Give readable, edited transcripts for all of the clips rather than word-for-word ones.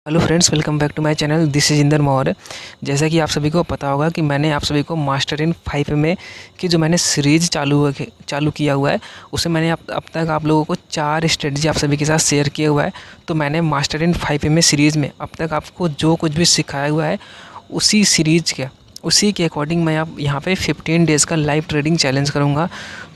Hello friends, welcome back to my channel. This is Inder Maurya. जैसा कि आप सभी को पता होगा कि मैंने आप सभी को मास्टर इन 5 में की जो मैंने सीरीज़ चालू किया हुआ है, उसमें मैंने अब तक आप लोगों को 4 स्ट्रेटजी आप सभी के साथ शेयर किया हुआ है। तो मैंने मास्टर इन 5 में सीरीज़ में अब तक आपको जो कुछ भी सिखाया हुआ है उसी के अकॉर्डिंग मैं आप यहाँ पे 15 डेज़ का लाइव ट्रेडिंग चैलेंज करूँगा।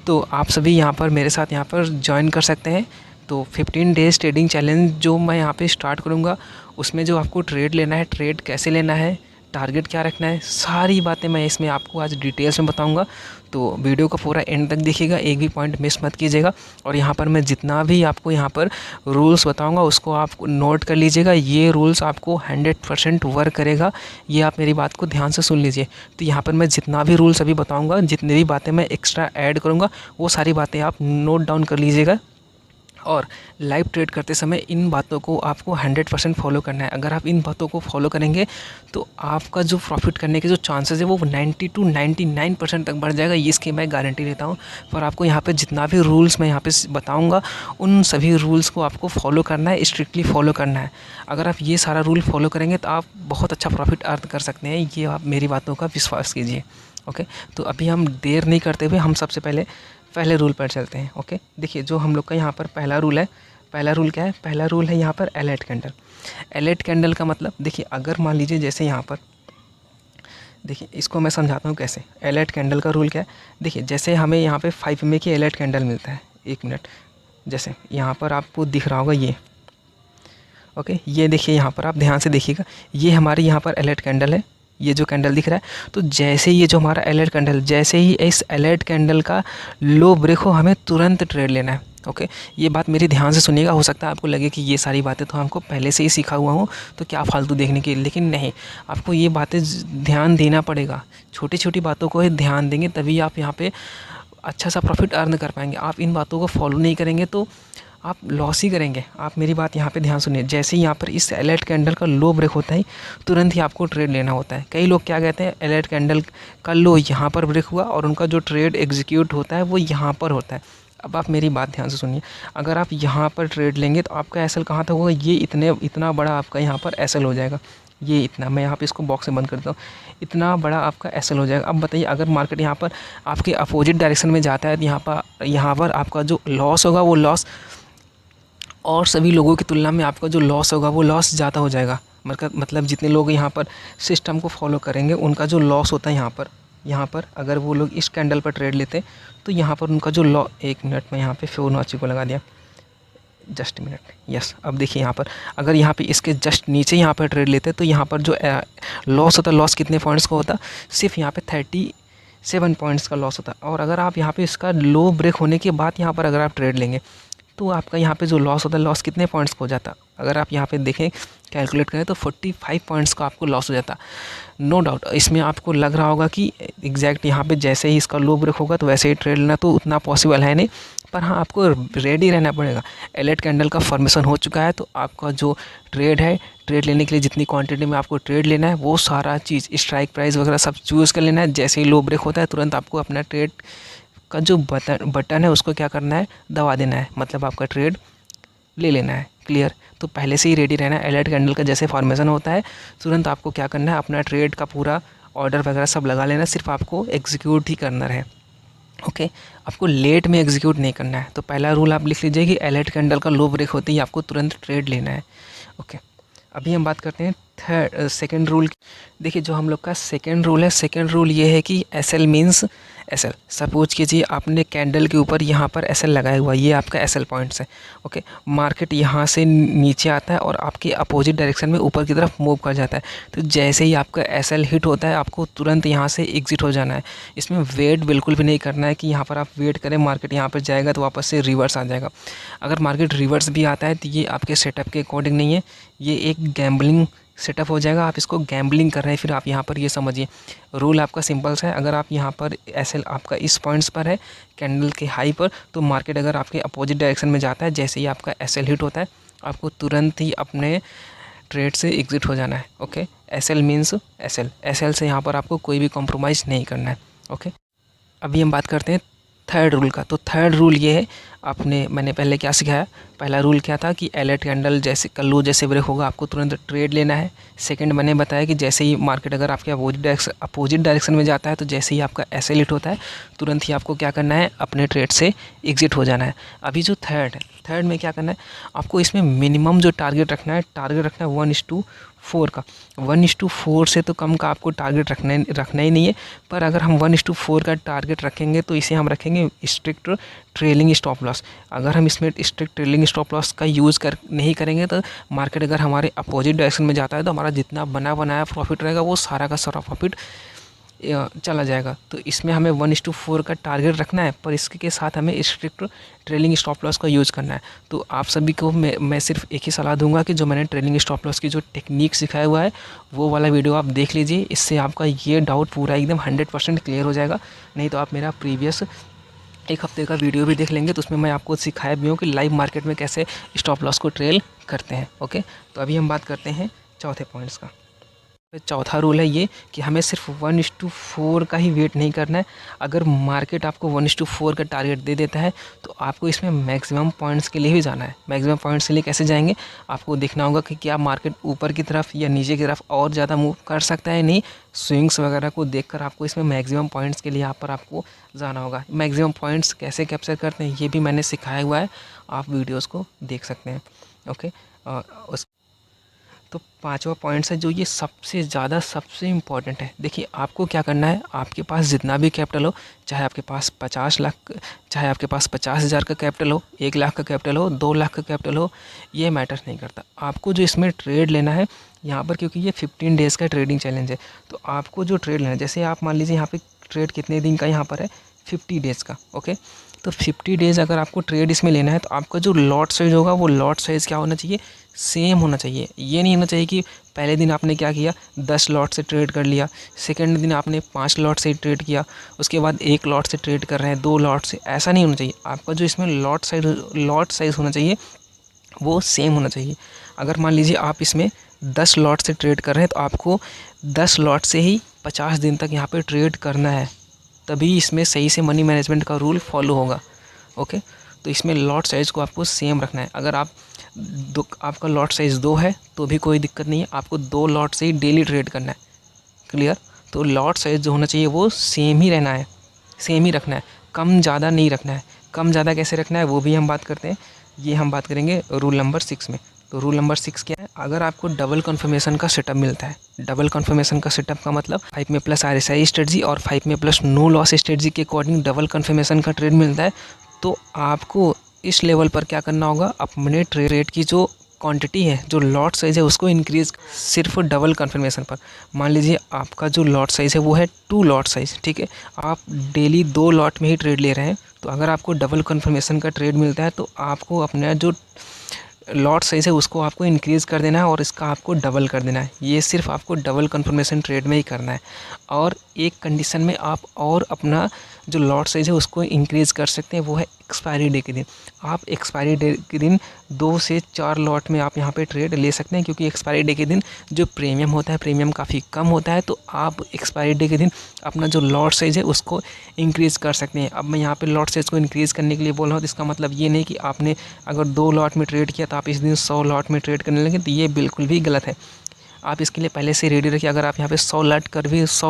तो आप सभी यहाँ पर मेरे साथ यहाँ पर ज्वाइन कर सकते हैं। तो 15 डेज़ ट्रेडिंग चैलेंज जो मैं यहाँ पे स्टार्ट करूँगा, उसमें जो आपको ट्रेड लेना है, ट्रेड कैसे लेना है, टारगेट क्या रखना है, सारी बातें मैं इसमें आपको आज डिटेल्स में बताऊंगा। तो वीडियो को पूरा एंड तक देखिएगा, एक भी पॉइंट मिस मत कीजिएगा। और यहाँ पर मैं जितना भी आपको यहाँ पर रूल्स बताऊंगा उसको आप नोट कर लीजिएगा। ये रूल्स आपको 100% वर्क करेगा, ये आप मेरी बात को ध्यान से सुन लीजिए। तो यहाँ पर मैं जितना भी रूल्स अभी बताऊँगा, जितनी भी बातें मैं एक्स्ट्रा ऐड करूँगा, वो सारी बातें आप नोट डाउन कर लीजिएगा। और लाइव ट्रेड करते समय इन बातों को आपको 100% फॉलो करना है। अगर आप इन बातों को फॉलो करेंगे तो आपका जो प्रॉफिट करने के जो चांसेस है वो 90 to 99% तक बढ़ जाएगा, इसकी मैं गारंटी लेता हूँ। पर आपको यहाँ पे जितना भी रूल्स मैं यहाँ पे बताऊँगा, उन सभी रूल्स को आपको फॉलो करना है, स्ट्रिक्टली फॉलो करना है। अगर आप ये सारा रूल फॉलो करेंगे तो आप बहुत अच्छा प्रॉफिट अर्न कर सकते हैं, ये आप मेरी बातों का विश्वास कीजिए। ओके, तो अभी हम देर नहीं करते हुए हम सबसे पहले रूल पर चलते हैं। ओके, देखिए जो हम लोग का यहाँ पर पहला रूल है, पहला रूल क्या है? पहला रूल है यहाँ पर एलर्ट कैंडल। एलर्ट कैंडल का मतलब देखिए, अगर मान लीजिए जैसे यहाँ पर देखिए, इसको मैं समझाता हूँ कैसे। एलर्ट कैंडल का रूल क्या है? देखिए, जैसे हमें यहाँ पे 5 में की एलर्ट कैंडल मिलता है, 1 मिनट, जैसे यहाँ पर आपको दिख रहा होगा ये। ओके, ये देखिए यहाँ पर आप ध्यान से देखिएगा, ये हमारी यहाँ पर अलर्ट कैंडल है, ये जो कैंडल दिख रहा है। तो जैसे ये जो हमारा अलर्ट कैंडल, जैसे ही इस अलर्ट कैंडल का लो ब्रेक हो, हमें तुरंत ट्रेड लेना है। ओके, ये बात मेरी ध्यान से सुनिएगा। हो सकता है आपको लगे कि ये सारी बातें तो हमको पहले से ही सीखा हुआ हूँ, तो क्या फालतू देखने की, लेकिन नहीं, आपको ये बातें ध्यान देना पड़ेगा। छोटी छोटी बातों को ही ध्यान देंगे तभी आप यहाँ पे अच्छा सा प्रॉफिट अर्न कर पाएंगे। आप इन बातों को फॉलो नहीं करेंगे तो आप लॉस ही करेंगे। आप मेरी बात यहाँ पे ध्यान सुनिए। जैसे ही यहाँ पर इस अलर्ट कैंडल का लो ब्रेक होता है, तुरंत ही आपको ट्रेड लेना होता है। कई लोग क्या कहते हैं, अलर्ट कैंडल का लो यहाँ पर ब्रेक हुआ और उनका जो ट्रेड एग्जीक्यूट होता है वो यहाँ पर होता है। अब आप मेरी बात ध्यान से सुनिए, अगर आप यहाँ पर ट्रेड लेंगे तो आपका एसएल कहाँ तक होगा? ये इतना बड़ा आपका यहाँ पर एसएल हो जाएगा। ये इतना, मैं यहाँ पे इसको बॉक्स से बंद करता हूँ, इतना बड़ा आपका एसएल हो जाएगा। अब बताइए, अगर मार्केट यहाँ पर आपके अपोजिट डायरेक्शन में जाता है तो यहाँ पर आपका जो लॉस होगा वो लॉस और सभी लोगों की तुलना में आपका जो लॉस होगा वो लॉस ज़्यादा हो जाएगा। मतलब जितने लोग यहाँ पर सिस्टम को फॉलो करेंगे उनका जो लॉस होता है यहाँ पर अगर वो लोग इस कैंडल पर ट्रेड लेते तो यहाँ पर उनका जो लॉस, 1 मिनट में यहाँ पे फिबोनाची को लगा दिया, जस्ट मिनट, यस। अब देखिए यहाँ पर अगर यहाँ पे इसके जस्ट नीचे यहाँ पर ट्रेड लेते तो यहाँ पर जो लॉस होता, लॉस कितने पॉइंट्स का होता? सिर्फ यहाँ पे 37 पॉइंट्स का लॉस होता। और अगर आप यहाँ पे इसका लो ब्रेक होने के बाद यहाँ पर अगर आप ट्रेड लेंगे तो आपका यहाँ पे जो लॉस होता है, लॉस कितने पॉइंट्स का हो जाता? अगर आप यहाँ पे देखें, कैलकुलेट करें तो 45 पॉइंट्स का आपको लॉस हो जाता। नो डाउट इसमें आपको लग रहा होगा कि एग्जैक्ट यहाँ पे जैसे ही इसका लो ब्रेक होगा तो वैसे ही ट्रेड लेना तो उतना पॉसिबल है नहीं, पर हाँ आपको रेडी रहना पड़ेगा। अलर्ट कैंडल का फॉर्मेशन हो चुका है तो आपका जो ट्रेड है, ट्रेड लेने के लिए जितनी क्वांटिटी में आपको ट्रेड लेना है वो सारा चीज़, स्ट्राइक प्राइस वगैरह सब चूज़ कर लेना है। जैसे ही लो ब्रेक होता है तुरंत आपको अपना ट्रेड का जो बटन है उसको क्या करना है? दबा देना है, मतलब आपका ट्रेड ले लेना है। क्लियर? तो पहले से ही रेडी रहना है। अलर्ट कैंडल का जैसे फॉर्मेशन होता है तुरंत आपको क्या करना है? अपना ट्रेड का पूरा ऑर्डर वगैरह सब लगा लेना, सिर्फ आपको एग्जीक्यूट ही करना है। ओके, आपको लेट में एग्जीक्यूट नहीं करना है। तो पहला रूल आप लिख लीजिए कि अलर्ट कैंडल का लो ब्रेक होते ही आपको तुरंत ट्रेड लेना है। ओके, अभी हम बात करते हैं सेकेंड रूल। देखिए जो हम लोग का सेकेंड रूल है, सेकेंड रूल ये है कि एसएल मीन्स एसएल। सपोज कीजिए आपने कैंडल के ऊपर यहाँ पर एसएल लगाया हुआ, ये आपका एसएल पॉइंट्स है। ओके, मार्केट यहाँ से नीचे आता है और आपके अपोजिट डायरेक्शन में ऊपर की तरफ मूव कर जाता है। तो जैसे ही आपका एसएल हिट होता है आपको तुरंत यहाँ से एग्जिट हो जाना है। इसमें वेट बिल्कुल भी नहीं करना है कि यहाँ पर आप वेट करें मार्केट यहाँ पर जाएगा तो वापस से रिवर्स आ जाएगा। अगर मार्केट रिवर्स भी आता है तो ये आपके सेटअप के अकॉर्डिंग नहीं है, ये एक गैम्बलिंग सेटअप हो जाएगा। आप इसको गैम्बलिंग कर रहे हैं। फिर आप यहाँ पर ये समझिए, रूल आपका सिंपल सा है। अगर आप यहाँ पर एसएल आपका इस पॉइंट्स पर है कैंडल के हाई पर, तो मार्केट अगर आपके अपोजिट डायरेक्शन में जाता है, जैसे ही आपका एसएल हिट होता है आपको तुरंत ही अपने ट्रेड से एग्जिट हो जाना है। Okay, SL means SL, SL से यहाँ पर आपको कोई भी कॉम्प्रोमाइज़ नहीं करना है। ओके, अभी हम बात करते हैं थर्ड रूल का। तो थर्ड रूल ये है, मैंने पहले क्या सिखाया, पहला रूल क्या था कि अलर्ट कैंडल जैसे कल्लू जैसे ब्रेक होगा आपको तुरंत ट्रेड लेना है। सेकंड मैंने बताया कि जैसे ही मार्केट अगर आपके अपोजिट डायरेक्शन में जाता है तो जैसे ही आपका एसएल हिट होता है तुरंत ही आपको क्या करना है, अपने ट्रेड से एग्जिट हो जाना है। अभी जो थर्ड है, थर्ड में क्या करना है आपको, इसमें मिनिमम जो टारगेट रखना है 1:4 का। 1:4 से तो कम का आपको टारगेट रखना ही नहीं है। पर अगर हम 1:4 का टारगेट रखेंगे तो इसे हम रखेंगे स्ट्रिक्ट ट्रेलिंग स्टॉप लॉस। अगर हम इसमें स्ट्रिक्ट ट्रेलिंग स्टॉप लॉस का यूज़ नहीं करेंगे तो मार्केट अगर हमारे अपोजिट डायरेक्शन में जाता है तो हमारा जितना बनाया प्रॉफिट रहेगा वो सारा का सारा प्रॉफिट चला जाएगा। तो इसमें हमें 1:4 का टारगेट रखना है, पर इसके साथ हमें स्ट्रिक्ट ट्रेलिंग स्टॉप लॉस का यूज़ करना है। तो आप सभी को मैं सिर्फ एक ही सलाह दूंगा कि जो मैंने ट्रेलिंग स्टॉप लॉस की जो टेक्निक सिखाया हुआ है वो वाला वीडियो आप देख लीजिए। इससे आपका ये डाउट पूरा एकदम 100% क्लियर हो जाएगा। नहीं तो आप मेरा प्रीवियस एक हफ्ते का वीडियो भी देख लेंगे तो उसमें मैं आपको सिखाया भी हूँ कि लाइव मार्केट में कैसे स्टॉप लॉस को ट्रेल करते हैं। ओके, तो अभी हम बात करते हैं चौथे पॉइंट्स का। चौथा रूल है ये कि हमें सिर्फ 1:4 का ही वेट नहीं करना है। अगर मार्केट आपको 1:4 का टारगेट दे देता है तो आपको इसमें मैक्सिमम पॉइंट्स के लिए भी जाना है। मैक्सिमम पॉइंट्स के लिए कैसे जाएंगे, आपको देखना होगा कि क्या मार्केट ऊपर की तरफ या नीचे की तरफ और ज़्यादा मूव कर सकता है। नहीं, स्विंग्स वगैरह को देखकर आपको इसमें मैक्सिमम पॉइंट्स के लिए यहाँ पर आपको जाना होगा। मैक्सिमम पॉइंट्स कैसे कैप्चर करते हैं ये भी मैंने सिखाया हुआ है, आप वीडियोज़ को देख सकते हैं। ओके, तो पांचवा पॉइंट्स है जो ये सबसे इम्पॉर्टेंट है। देखिए आपको क्या करना है, आपके पास जितना भी कैपिटल हो, चाहे आपके पास 50 लाख, चाहे आपके पास 50,000 का कैपिटल हो, 1 लाख का कैपिटल हो, 2 लाख का कैपिटल हो, ये मैटर नहीं करता। आपको जो इसमें ट्रेड लेना है यहाँ पर, क्योंकि ये 15 डेज़ का ट्रेडिंग चैलेंज है, तो आपको जो ट्रेड लेना है, जैसे आप मान लीजिए यहाँ पे ट्रेड कितने दिन का यहाँ पर है, 50 डेज़ का। ओके, तो 50 डेज़ अगर आपको ट्रेड इसमें लेना है तो आपका जो लॉट साइज़ होगा वो लॉट साइज़ क्या होना चाहिए, सेम होना चाहिए। ये नहीं होना चाहिए कि पहले दिन आपने क्या किया 10 लॉट से ट्रेड कर लिया, सेकंड दिन आपने 5 लॉट से ट्रेड किया, उसके बाद 1 लॉट से ट्रेड कर रहे हैं, 2 लॉट से, ऐसा नहीं होना चाहिए। आपका जो इसमें लॉट साइज़ होना चाहिए वो सेम होना चाहिए। अगर मान लीजिए आप इसमें 10 लॉट से ट्रेड कर रहे हैं तो आपको 10 लॉट से ही 50 दिन तक यहाँ पे ट्रेड करना है, तभी इसमें सही से मनी मैनेजमेंट का रूल फॉलो होगा। ओके, तो इसमें लॉट साइज़ को आपको सेम रखना है। अगर आपका लॉट साइज़ 2 है तो भी कोई दिक्कत नहीं है, आपको 2 लॉट से ही डेली ट्रेड करना है। क्लियर? तो लॉट साइज़ जो होना चाहिए वो सेम ही रहना है, सेम ही रखना है, कम ज़्यादा नहीं रखना है। कम ज़्यादा कैसे रखना है वो भी हम बात करते हैं, ये हम बात करेंगे रूल नंबर 6 में। तो रूल नंबर 6 क्या है, अगर आपको डबल कन्फर्मेशन का सेटअप मिलता है, डबल कन्फर्मेशन का सेटअप का मतलब 5 में प्लस RSI स्ट्रेटजी और 5 में प्लस नो लॉस स्ट्रेटजी के अकॉर्डिंग डबल कन्फर्मेशन का ट्रेड मिलता है, तो आपको इस लेवल पर क्या करना होगा, अपने ट्रेड की जो क्वांटिटी है, जो लॉट साइज़ है उसको इंक्रीज़ सिर्फ डबल कन्फर्मेशन पर। मान लीजिए आपका जो लॉट साइज़ है वो है 2 लॉट साइज़, ठीक है, आप डेली 2 लॉट में ही ट्रेड ले रहे हैं, तो अगर आपको डबल कन्फर्मेशन का ट्रेड मिलता है तो आपको अपना जो लॉट साइज़ है उसको आपको इंक्रीज़ कर देना है और इसका आपको डबल कर देना है। ये सिर्फ आपको डबल कन्फर्मेशन ट्रेड में ही करना है। और एक कंडीशन में आप और अपना जो लॉट साइज़ है उसको इंक्रीज़ कर सकते हैं, वो है एक्सपायरी डे के दिन। आप एक्सपायरी डे के दिन 2 से 4 लॉट में आप यहाँ पे ट्रेड ले सकते हैं, क्योंकि एक्सपायरी डे के दिन जो प्रीमियम होता है, प्रीमियम काफ़ी कम होता है, तो आप एक्सपायरी डे के दिन अपना जो लॉट साइज़ है उसको इंक्रीज़ कर सकते हैं। अब मैं यहाँ पे लॉट साइज़ को इंक्रीज़ करने के लिए बोल रहा हूँ, तो इसका मतलब ये नहीं कि आपने अगर 2 लॉट में ट्रेड किया तो आप इस दिन 100 लॉट में ट्रेड करने लगे, तो ये बिल्कुल भी गलत है। आप इसके लिए पहले से रेडी रखिए। अगर आप यहाँ पे 100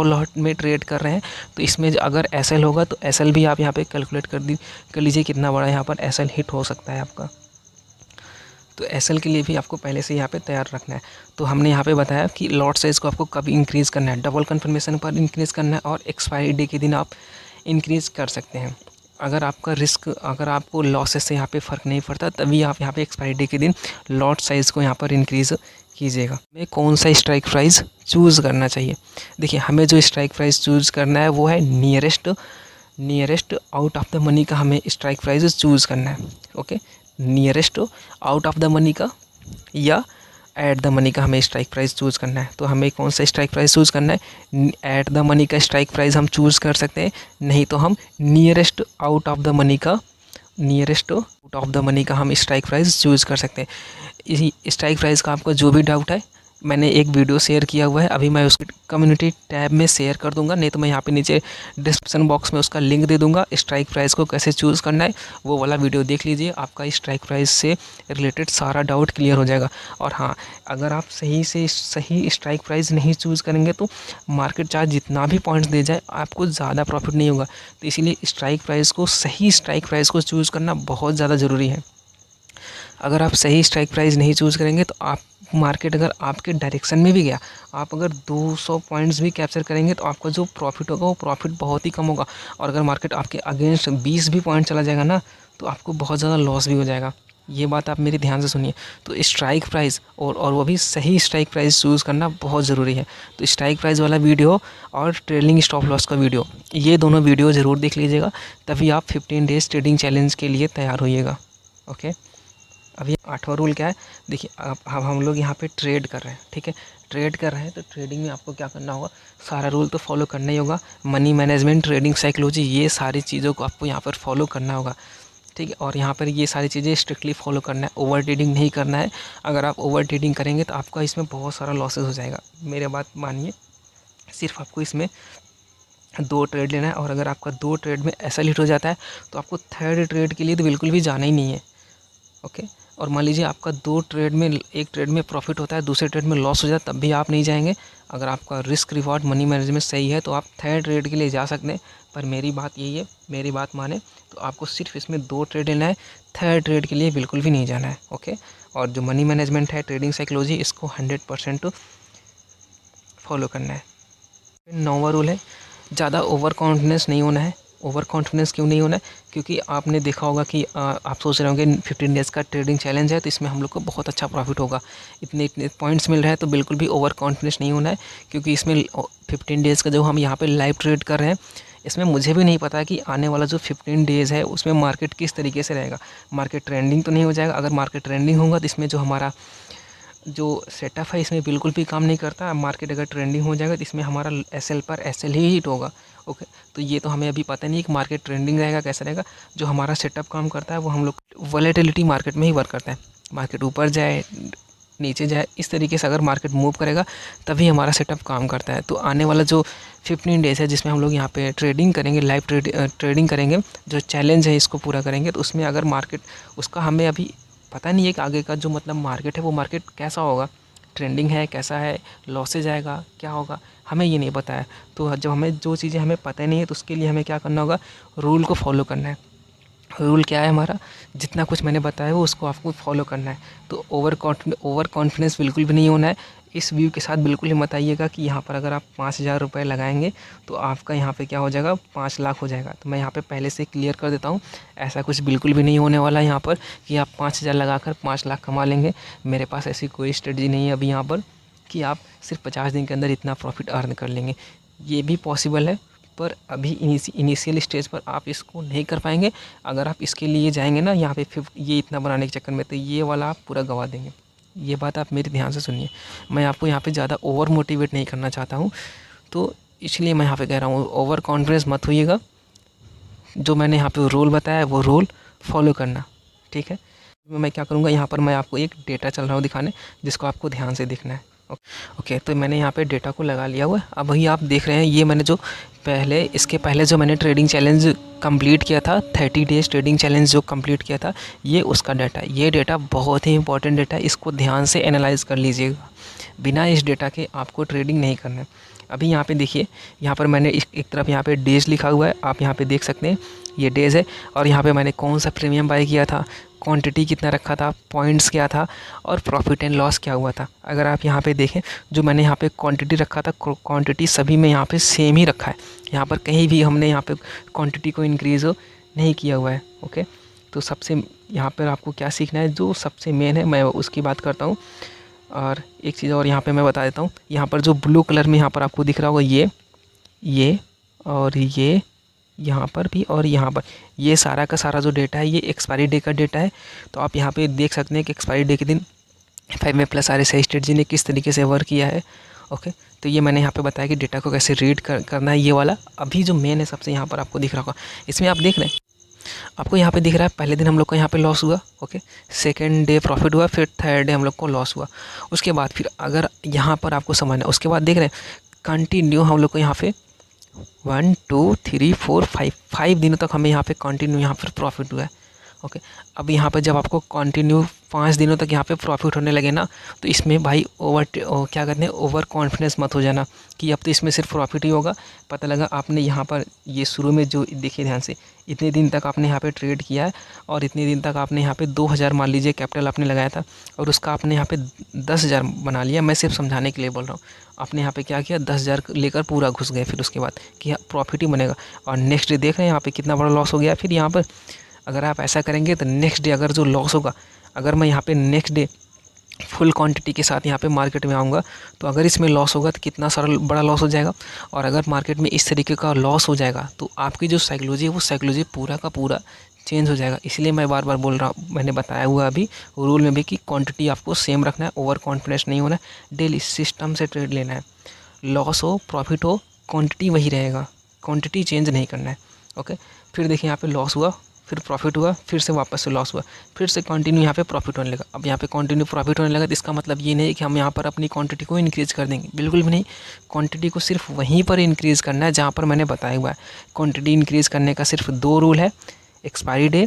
लॉट में ट्रेड कर रहे हैं तो इसमें अगर एसएल होगा तो एसएल भी आप यहाँ पे कैलकुलेट कर लीजिए कितना बड़ा यहाँ पर एसएल हिट हो सकता है आपका। तो एसएल के लिए भी आपको पहले से यहाँ पे तैयार रखना है। तो हमने यहाँ पे बताया कि लॉट साइज़ को आपको कब इंक्रीज़ करना है, डबल कन्फर्मेशन पर इंक्रीज़ करना है और एक्सपायरी डे के दिन आप इंक्रीज़ कर सकते हैं। अगर आपका रिस्क, अगर आपको लॉसेस से यहाँ पे फ़र्क नहीं पड़ता तभी आप यहाँ पे एक्सपायरी डे के दिन लॉट साइज़ को यहाँ पर इंक्रीज़ कीजिएगा। हमें कौन सा स्ट्राइक प्राइस चूज़ करना चाहिए, देखिए हमें जो स्ट्राइक प्राइस चूज़ करना है वो है nearest out of the money का हमें स्ट्राइक प्राइस चूज़ करना है। Okay, nearest out of the money का या एट द मनी का हमें स्ट्राइक प्राइस चूज़ करना है। तो हमें कौन सा स्ट्राइक प्राइस चूज़ करना है, एट द मनी का स्ट्राइक प्राइस हम चूज़ कर सकते हैं, नहीं तो हम nearest out of the money का हम स्ट्राइक प्राइस चूज़ कर सकते हैं। इसी स्ट्राइक प्राइस का आपको जो भी डाउट है मैंने एक वीडियो शेयर किया हुआ है, अभी मैं उसको कम्युनिटी टैब में शेयर कर दूंगा, नहीं तो मैं यहाँ पे नीचे डिस्क्रिप्शन बॉक्स में उसका लिंक दे दूंगा। स्ट्राइक प्राइस को कैसे चूज़ करना है वो वाला वीडियो देख लीजिए, आपका स्ट्राइक प्राइस से रिलेटेड सारा डाउट क्लियर हो जाएगा। और हाँ, अगर आप सही से सही स्ट्राइक प्राइस नहीं चूज़ करेंगे तो मार्केट चाहे जितना भी पॉइंट्स दे जाए आपको ज़्यादा प्रॉफिट नहीं होगा। तो इसीलिए स्ट्राइक प्राइस को, सही स्ट्राइक प्राइस को चूज़ करना बहुत ज़्यादा ज़रूरी है। अगर आप सही स्ट्राइक प्राइस नहीं चूज़ करेंगे तो आप मार्केट अगर आपके डायरेक्शन में भी गया, आप अगर 200 पॉइंट्स भी कैप्चर करेंगे तो आपका जो प्रॉफिट होगा वो प्रॉफिट बहुत ही कम होगा। और अगर मार्केट आपके अगेंस्ट 20 भी पॉइंट चला जाएगा ना, तो आपको बहुत ज़्यादा लॉस भी हो जाएगा। ये बात आप मेरी ध्यान से सुनिए। तो स्ट्राइक प्राइस और वो भी सही स्ट्राइक प्राइस चूज़ करना बहुत ज़रूरी है। तो स्ट्राइक प्राइस वाला वीडियो और ट्रेलिंग स्टॉप लॉस का वीडियो, ये दोनों वीडियो ज़रूर देख लीजिएगा, तभी आप 15 डेज़ ट्रेडिंग चैलेंज के लिए तैयार होइएगा। ओके, अभी 8वां रूल क्या है, देखिए अब हम लोग यहाँ पे ट्रेड कर रहे हैं, ठीक है। ट्रेड कर रहे हैं तो ट्रेडिंग में आपको क्या करना होगा, सारा रूल तो फॉलो करना ही होगा। मनी मैनेजमेंट, ट्रेडिंग साइकोलॉजी, ये सारी चीज़ों को आपको यहाँ पर फॉलो करना होगा, ठीक है। और यहाँ पर ये सारी चीज़ें स्ट्रिक्टली फॉलो करना है, ओवर ट्रेडिंग नहीं करना है। अगर आप ओवर ट्रेडिंग करेंगे तो आपका इसमें बहुत सारा लॉसेस हो जाएगा। मेरे बात मानिए, सिर्फ आपको इसमें 2 ट्रेड लेना है, और अगर आपका 2 ट्रेड में ऐसा हिट हो जाता है तो आपको 3rd ट्रेड के लिए तो बिल्कुल भी जाना ही नहीं है। ओके, और मान लीजिए आपका 2 ट्रेड में, एक ट्रेड में प्रॉफिट होता है, दूसरे ट्रेड में लॉस हो जाता है, तब भी आप नहीं जाएंगे। अगर आपका रिस्क रिवॉर्ड मनी मैनेजमेंट सही है तो आप 3rd ट्रेड के लिए जा सकते हैं। पर मेरी बात यही है, मेरी बात माने तो आपको सिर्फ इसमें 2 ट्रेड लेना है, 3rd ट्रेड के लिए बिल्कुल भी नहीं जाना है। ओके, और जो मनी मैनेजमेंट है, ट्रेडिंग साइकोलॉजी, इसको 100% फॉलो करना है। 9वां रूल है, ज़्यादा ओवर कॉन्फिडेंस नहीं होना है। ओवर कॉन्फिडेंस क्यों नहीं होना है, क्योंकि आपने देखा होगा कि आप सोच रहे होंगे 15 डेज़ का ट्रेडिंग चैलेंज है तो इसमें हम लोग को बहुत अच्छा प्रॉफिट होगा, इतने इतने पॉइंट्स मिल रहे हैं। तो बिल्कुल भी ओवर कॉन्फिडेंस नहीं होना है, क्योंकि इसमें 15 डेज़ का जो हम यहाँ पे लाइव ट्रेड कर रहे हैं, इसमें मुझे भी नहीं पता कि आने वाला जो 15 डेज़ है उसमें मार्केट किस तरीके से रहेगा। मार्केट ट्रेंडिंग तो नहीं हो जाएगा। अगर मार्केट ट्रेंडिंग होगा तो इसमें जो हमारा जो सेटअप है इसमें बिल्कुल भी काम नहीं करता। मार्केट अगर ट्रेंडिंग हो जाएगा तो इसमें हमारा एसएल पर एसएल ही हिट होगा। ओके, तो ये तो हमें अभी पता नहीं है कि मार्केट ट्रेंडिंग रहेगा कैसा रहेगा। जो हमारा सेटअप काम करता है वो हम लोग वॉलेटिलिटी मार्केट में ही वर्क करता है। मार्केट ऊपर जाए, नीचे जाए, इस तरीके से अगर मार्केट मूव करेगा तभी हमारा सेटअप काम करता है। तो आने वाला जो 15 डेज़ है जिसमें हम लोग यहाँ पे ट्रेडिंग करेंगे, लाइव ट्रेडिंग करेंगे, जो चैलेंज है इसको पूरा करेंगे, तो उसमें अगर मार्केट, उसका हमें अभी पता नहीं है कि आगे का जो मतलब मार्केट है वो मार्केट कैसा होगा, ट्रेंडिंग है, कैसा है, लॉसेज आएगा, क्या होगा, हमें ये नहीं पता है। तो जब हमें जो चीज़ें हमें पता नहीं है तो उसके लिए हमें क्या करना होगा, रूल को फॉलो करना है। रूल क्या है हमारा, जितना कुछ मैंने बताया वो उसको आपको फॉलो करना है। तो ओवर कॉन्फिडेंस बिल्कुल भी नहीं होना है। इस व्यू के साथ बिल्कुल ही मत आइएगा कि यहाँ पर अगर आप 5,000 रुपये लगाएंगे तो आपका यहाँ पे क्या हो जाएगा, 5 लाख हो जाएगा। तो मैं यहाँ पे पहले से क्लियर कर देता हूँ, ऐसा कुछ बिल्कुल भी नहीं होने वाला है यहाँ पर कि आप 5,000 लगाकर 5 लाख कमा लेंगे। मेरे पास ऐसी कोई स्ट्रेटजी नहीं है अभी यहाँ पर कि आप सिर्फ 50 दिन के अंदर इतना प्रॉफिट अर्न कर लेंगे। ये भी पॉसिबल है, पर अभी इनिशियल स्टेज पर आप इसको नहीं कर पाएंगे। अगर आप इसके लिए जाएंगे ना यहाँ पे ये इतना बनाने के चक्कर में, तो ये वाला आप पूरा गवा देंगे। ये बात आप मेरी ध्यान से सुनिए, मैं आपको यहाँ पे ज़्यादा ओवर मोटिवेट नहीं करना चाहता हूँ, तो इसलिए मैं यहाँ पे कह रहा हूँ ओवर कॉन्फिडेंस मत होइएगा। जो मैंने यहाँ पे रूल बताया है वो रूल फॉलो करना, ठीक है। मैं क्या करूँगा, यहाँ पर मैं आपको एक डेटा चल रहा हूँ दिखाने, जिसको आपको ध्यान से देखना है। ओके, तो मैंने यहाँ पे डेटा को लगा लिया हुआ है। अब वही आप देख रहे हैं, ये मैंने जो इसके पहले जो मैंने ट्रेडिंग चैलेंज कंप्लीट किया था, 30 डेज़ ट्रेडिंग चैलेंज जो कंप्लीट किया था, ये उसका डाटा है। ये डेटा बहुत ही इंपॉर्टेंट डेटा है, इसको ध्यान से एनालाइज कर लीजिएगा। बिना इस डेटा के आपको ट्रेडिंग नहीं करना है। अभी यहाँ पे देखिए, यहाँ पर मैंने एक तरफ यहाँ पे डेज़ लिखा हुआ है, आप यहाँ पे देख सकते हैं, ये डेज़ है। और यहाँ पे मैंने कौन सा प्रीमियम बाय किया था, क्वांटिटी कितना रखा था, पॉइंट्स क्या था, और प्रॉफिट एंड लॉस क्या हुआ था। अगर आप यहाँ पे देखें, जो मैंने यहाँ पे क्वांटिटी रखा था, क्वांटिटी सभी में यहाँ पे सेम ही रखा है। यहाँ पर कहीं भी हमने यहाँ पे क्वांटिटी को इंक्रीज़ नहीं किया हुआ है। ओके, तो सबसे यहाँ पर आपको क्या सीखना है, जो सबसे मेन है मैं उसकी बात करता हूँ। और एक चीज़ और यहाँ पे मैं बता देता हूँ, यहाँ पर जो ब्लू कलर में यहाँ पर आपको दिख रहा होगा, ये और ये यहाँ पर भी, और यहाँ पर, ये सारा का सारा जो डेटा है ये एक्सपायरी डे का डेटा है। तो आप यहाँ पे देख सकते हैं कि एक्सपायरी डे के दिन 5 RSI स्ट्रेटजी ने किस तरीके से वर्क किया है। ओके, तो ये मैंने यहाँ पे बताया कि डेटा को कैसे रीड करना है। ये वाला अभी जो मेन है सबसे यहाँ पर आपको दिख रहा होगा, इसमें आप देख रहे हैं आपको यहाँ पे दिख रहा है पहले दिन हम लोग को यहाँ पे लॉस हुआ, ओके, सेकेंड डे प्रॉफिट हुआ, फिर थर्ड डे हम लोग को लॉस हुआ। उसके बाद फिर अगर यहाँ पर आपको समझना, उसके बाद देख रहे हैं कंटिन्यू हम लोग को यहाँ पे 1 2 3 4 5 दिनों तक हमें यहाँ पे कंटिन्यू यहाँ पर प्रॉफिट हुआ है, ओके। अब यहाँ पे जब आपको कंटिन्यू 5 दिनों तक यहाँ पे प्रॉफिट होने लगे ना, तो इसमें भाई क्या कहते हैं, ओवर कॉन्फिडेंस मत हो जाना कि अब तो इसमें सिर्फ प्रॉफिट ही होगा। पता लगा आपने यहाँ पर ये शुरू में जो देखिए ध्यान से, इतने दिन तक आपने यहाँ पे ट्रेड किया है और इतने दिन तक आपने यहाँ पे 2000 मान लीजिए कैपिटल आपने लगाया था और उसका आपने यहाँ पे 10,000 बना लिया। मैं सिर्फ समझाने के लिए बोल रहा हूँ। आपने यहाँ पे क्या किया, 10,000 लेकर पूरा घुस गए, फिर उसके बाद कि प्रॉफिट ही बनेगा और नेक्स्ट डे देख रहे हैं यहाँ पे कितना बड़ा लॉस हो गया। फिर यहाँ पर अगर आप ऐसा करेंगे तो नेक्स्ट डे अगर जो लॉस होगा, अगर मैं यहाँ पे नेक्स्ट डे फुल क्वांटिटी के साथ यहाँ पे मार्केट में आऊँगा तो अगर इसमें लॉस होगा तो कितना सारा बड़ा लॉस हो जाएगा। और अगर मार्केट में इस तरीके का लॉस हो जाएगा तो आपकी जो साइकोलॉजी है वो साइकोलॉजी पूरा का पूरा चेंज हो जाएगा। इसलिए मैं बार बार बोल रहा हूँ, मैंने बताया हुआ अभी रूल में भी कि क्वांटिटी आपको सेम रखना है, ओवर कॉन्फिडेंस नहीं होना है, डेली सिस्टम से ट्रेड लेना है। लॉस हो प्रॉफिट हो क्वांटिटी वही रहेगा, क्वांटिटी चेंज नहीं करना है, ओके। फिर देखिए यहाँ पे लॉस हुआ, फिर प्रॉफिट हुआ, फिर से वापस से लॉस हुआ, फिर से कंटिन्यू यहाँ पे प्रॉफिट होने लगा। अब यहाँ पे कंटिन्यू प्रॉफिट होने लगा तो इसका मतलब ये नहीं कि हम यहाँ पर अपनी क्वांटिटी को इंक्रीज़ कर देंगे, बिल्कुल भी नहीं। क्वांटिटी को सिर्फ वहीं पर इंक्रीज़ करना है जहाँ पर मैंने बताया हुआ है। क्वांटिटी इंक्रीज़ करने का सिर्फ 2 रूल है, एक्सपायरी डे,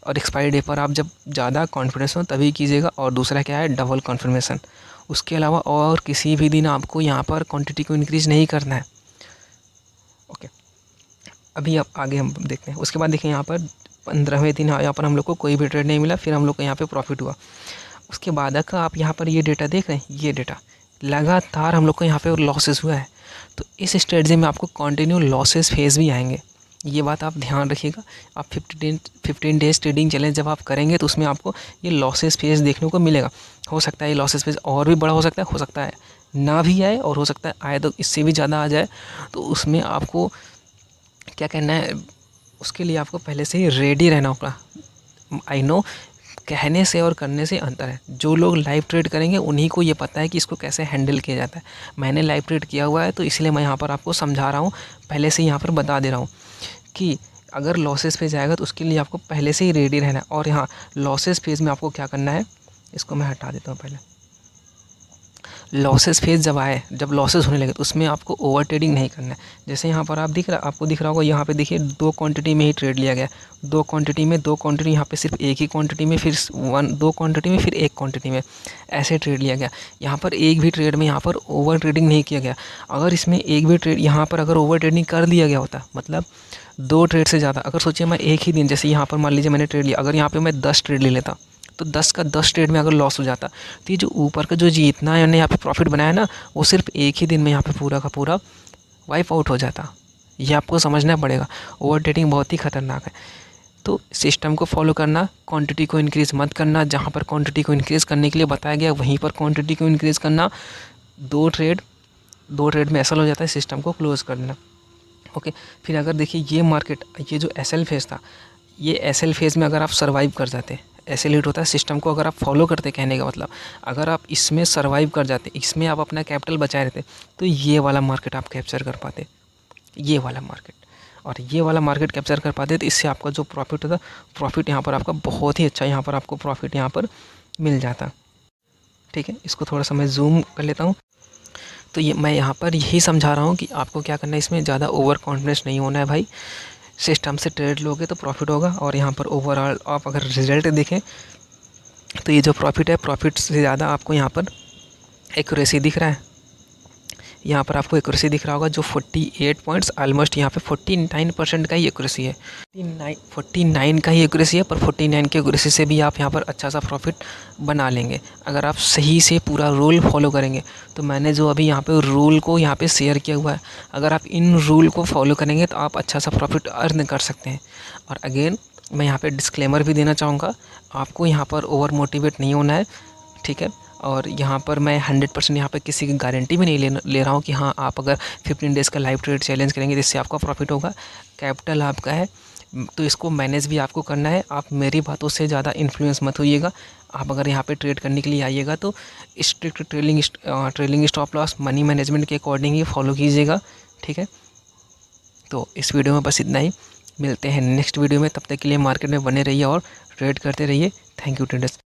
और एक्सपायरी डे पर आप जब ज़्यादा कॉन्फिडेंस हो तभी कीजिएगा, और दूसरा क्या है, डबल कन्फर्मेशन। उसके अलावा और किसी भी दिन आपको यहाँ पर क्वान्टिटी को इंक्रीज़ नहीं करना है, ओके। अभी अब आगे हम देखते हैं। उसके बाद देखिए यहाँ पर 15वें दिन यहाँ पर हम लोग को कोई भी ट्रेड नहीं मिला, फिर हम लोग को यहाँ पे प्रॉफिट हुआ। उसके बाद का आप यहाँ पर ये डेटा देख रहे हैं, ये डेटा लगातार हम लोग को यहाँ पे लॉसेस हुआ है। तो इस स्ट्रेटजी में आपको कंटिन्यू लॉसेस फेज भी आएंगे, ये बात आप ध्यान रखिएगा। आप 15 डेज ट्रेडिंग चैलेंज जब आप करेंगे तो उसमें आपको ये लॉसेस फेज देखने को मिलेगा। हो सकता है ये लॉसेस फेज और भी बड़ा हो सकता है ना भी आए, और हो सकता है आए तो इससे भी ज़्यादा आ जाए। तो उसमें आपको क्या कहना है, उसके लिए आपको पहले से ही रेडी रहना होगा। आई नो कहने से और करने से अंतर है। जो लोग लाइव ट्रेड करेंगे उन्हीं को ये पता है कि इसको कैसे हैंडल किया जाता है। मैंने लाइव ट्रेड किया हुआ है तो इसलिए मैं यहाँ पर आपको समझा रहा हूँ, पहले से यहाँ पर बता दे रहा हूँ कि अगर लॉसेस फेज आएगा तो उसके लिए आपको पहले से ही रेडी रहना है। और यहाँ लॉसेस फेज में आपको क्या करना है, इसको मैं हटा देता हूँ पहले। लॉसेस फेज जब आए, जब लॉसेस होने लगे तो उसमें आपको ओवर ट्रेडिंग नहीं करना है। जैसे यहाँ पर आपको दिख रहा होगा, यहाँ पे देखिए 2 क्वांटिटी में ही ट्रेड लिया गया, 2 क्वांटिटी यहाँ पे सिर्फ एक ही क्वांटिटी में, फिर 2 क्वांटिटी में, फिर 1 क्वांटिटी में, ऐसे ट्रेड लिया गया। यहाँ पर एक भी ट्रेड में यहाँ पर ओवर ट्रेडिंग नहीं किया गया। अगर इसमें एक भी ट्रेड यहाँ पर अगर ओवर ट्रेडिंग कर दिया गया होता, मतलब 2 ट्रेड से ज़्यादा, अगर सोचिए मैं एक ही दिन, जैसे यहाँ पर मान लीजिए मैंने ट्रेड लिया, अगर यहाँ पर मैं 10 ट्रेड ले लेता तो 10 का 10 ट्रेड में अगर लॉस हो जाता तो ये जो ऊपर का जो जितना मैंने यहाँ पे प्रॉफिट बनाया ना, वो सिर्फ एक ही दिन में यहाँ पे पूरा का पूरा वाइप आउट हो जाता। ये आपको समझना पड़ेगा। ओवर ट्रेडिंग बहुत ही खतरनाक है। तो सिस्टम को फॉलो करना, क्वांटिटी को इंक्रीज़ मत करना। जहाँ पर क्वांटिटी को इंक्रीज़ करने के लिए बताया गया वहीं पर क्वांटिटी को इंक्रीज़ करना। 2 ट्रेड में ऐसा हो जाता है, सिस्टम को क्लोज़ कर देना, ओके। फिर अगर देखिए ये मार्केट, ये जो SL फेज़ था, ये SL फेज़ में अगर आप सर्वाइव कर जाते, ऐसे लेट होता है सिस्टम को अगर आप फॉलो करते, कहने का मतलब अगर आप इसमें सर्वाइव कर जाते, इसमें आप अपना कैपिटल बचाए रहते, तो ये वाला मार्केट आप कैप्चर कर पाते, ये वाला मार्केट, और ये वाला मार्केट कैप्चर कर पाते तो इससे आपका जो प्रॉफिट होता, प्रॉफिट यहाँ पर आपका बहुत ही अच्छा, यहाँ पर आपको प्रॉफिट यहाँ पर मिल जाता। ठीक है, इसको थोड़ा सा मैं जूम कर लेता हूँ। तो ये मैं यहाँ पर यही समझा रहा हूँ कि आपको क्या करना है, इसमें ज़्यादा ओवर कॉन्फिडेंस नहीं होना है भाई। सिस्टम से ट्रेड लोगे तो प्रॉफिट होगा। और यहाँ पर ओवरऑल आप अगर रिज़ल्ट देखें तो ये जो प्रॉफिट है, प्रॉफिट से ज़्यादा आपको यहाँ पर एक्यूरेसी दिख रहा है। यहाँ पर आपको एक्यूरेसी दिख रहा होगा जो 48 पॉइंट्स, ऑलमोस्ट यहाँ पे 49% का ही एक्यूरेसी है। 49 का ही एक्यूरेसी है, पर 49 की एक्यूरेसी से भी आप यहाँ पर अच्छा सा प्रॉफिट बना लेंगे अगर आप सही से पूरा रूल फॉलो करेंगे। तो मैंने जो अभी यहाँ पे रूल को यहाँ पे शेयर किया हुआ है, अगर आप इन रूल को फॉलो करेंगे तो आप अच्छा सा प्रॉफिट अर्न कर सकते हैं। और अगेन मैं यहाँ पे डिस्क्लेमर भी देना चाहूँगा, आपको यहाँ पर ओवर मोटिवेट नहीं होना है, ठीक है। और यहाँ पर मैं 100% यहाँ पर किसी की गारंटी भी नहीं ले रहा हूँ कि हाँ आप अगर 15 डेज़ का लाइव ट्रेड चैलेंज करेंगे जिससे आपका प्रॉफिट होगा। कैपिटल आपका है तो इसको मैनेज भी आपको करना है। आप मेरी बातों से ज़्यादा इन्फ्लुएंस मत होइएगा। आप अगर यहाँ पे ट्रेड करने के लिए आइएगा तो strict trailing stop loss, money management के अकॉर्डिंग ही फॉलो कीजिएगा, ठीक है। तो इस वीडियो में बस इतना ही। मिलते हैं नेक्स्ट वीडियो में, तब तक के लिए मार्केट में बने रहिए और ट्रेड करते रहिए। Thank you traders.